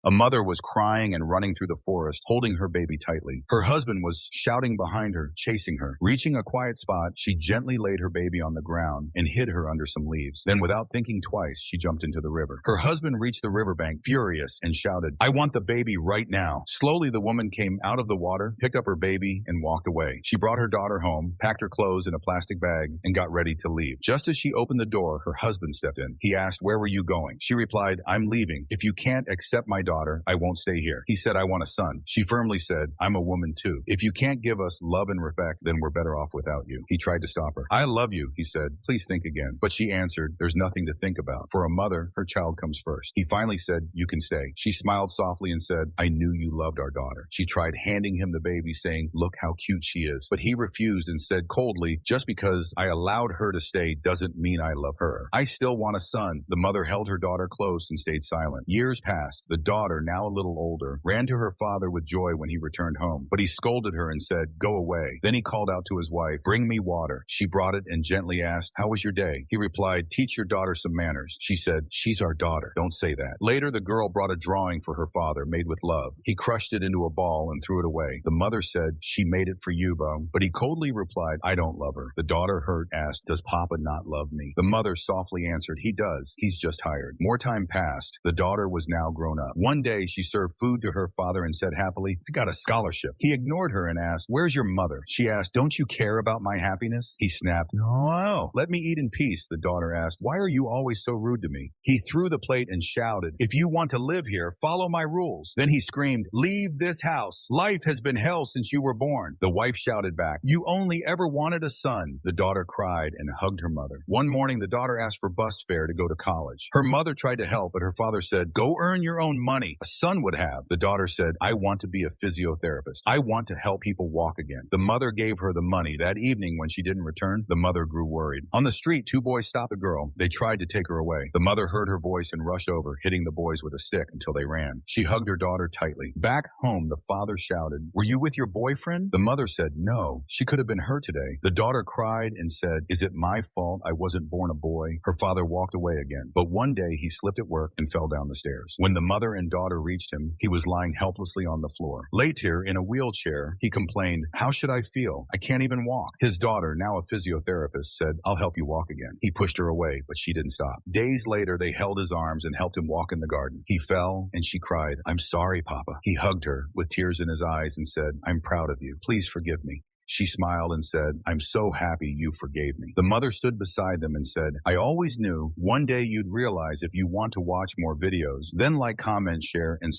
A mother was crying and running through the forest, holding her baby tightly. Her husband was shouting behind her, chasing her. Reaching a quiet spot, she gently laid her baby on the ground and hid her under some leaves. Then, without thinking twice, she jumped into the river. Her husband reached the riverbank, furious, and shouted, "I want the baby right now." Slowly, the woman came out of the water, picked up her baby, and walked away. She brought her daughter home, packed her clothes in a plastic bag, and got ready to leave. Just as she opened the door, her husband stepped in. He asked, "Where were you going?" She replied, "I'm leaving. If you can't accept my daughter, I won't stay here." He said, "I want a son." She firmly said, "I'm a woman too. If you can't give us love and respect, then we're better off without you." He tried to stop her. "I love you," he said. "Please think again." But she answered, "There's nothing to think about. For a mother, her child comes first." He finally said, "You can stay." She smiled softly and said, "I knew you loved our daughter." She tried handing him the baby, saying, "Look how cute she is." But he refused and said coldly, "Just because I allowed her to stay doesn't mean I love her. I still want a son." The mother held her daughter close and stayed silent. Years passed. The daughter, now a little older, ran to her father with joy when he returned home. But he scolded her and said, "Go away." Then he called out to his wife, "Bring me water." She brought it and gently asked, "How was your day?" He replied, "Teach your daughter some manners." She said, "She's our daughter. Don't say that." Later, the girl brought a drawing for her father made with love. He crushed it into a ball and threw it away. The mother said, "She made it for you, Bo." But he coldly replied, "I don't love her." The daughter, hurt, asked, "Does Papa not love me?" The mother softly answered, "He does. He's just tired." More time passed. The daughter was now grown up. One day, she served food to her father and said happily, "I got a scholarship." He ignored her and asked, "Where's your mother?" She asked, "Don't you care about my happiness?" He snapped, "No. Let me eat in peace." The daughter asked, "Why are you always so rude to me?" He threw the plate and shouted, "If you want to live here, follow my rules." Then he screamed, "Leave this house. Life has been hell since you were born." The wife shouted back, "You only ever wanted a son." The daughter cried and hugged her mother. One morning, the daughter asked for bus fare to go to college. Her mother tried to help, but her father said, "Go earn your own money. A son would have." The daughter said, "I want to be a physiotherapist. I want to help people walk again." The mother gave her the money. That evening, when she didn't return, the mother grew worried. On the street, two boys stopped the girl. They tried to take her away. The mother heard her voice and rushed over, hitting the boys with a stick until they ran. She hugged her daughter tightly. Back home, the father shouted, "Were you with your boyfriend?" The mother said, "No. She could have been hurt today." The daughter cried and said, "Is it my fault I wasn't born a boy?" Her father walked away again. But one day, he slipped at work and fell down the stairs. When the mother and daughter reached him, he was lying helplessly on the floor. Later, in a wheelchair, he complained, "How should I feel? I can't even walk." His daughter, now a physiotherapist, said, "I'll help you walk again." He pushed her away, but she didn't stop. Days later, they held his arms and helped him walk in the garden. He fell, and she cried, "I'm sorry, Papa." He hugged her with tears in his eyes and said, "I'm proud of you. Please forgive me." She smiled and said, "I'm so happy you forgave me." The mother stood beside them and said, "I always knew one day you'd realize if you want to watch more videos, then like, comment, share, and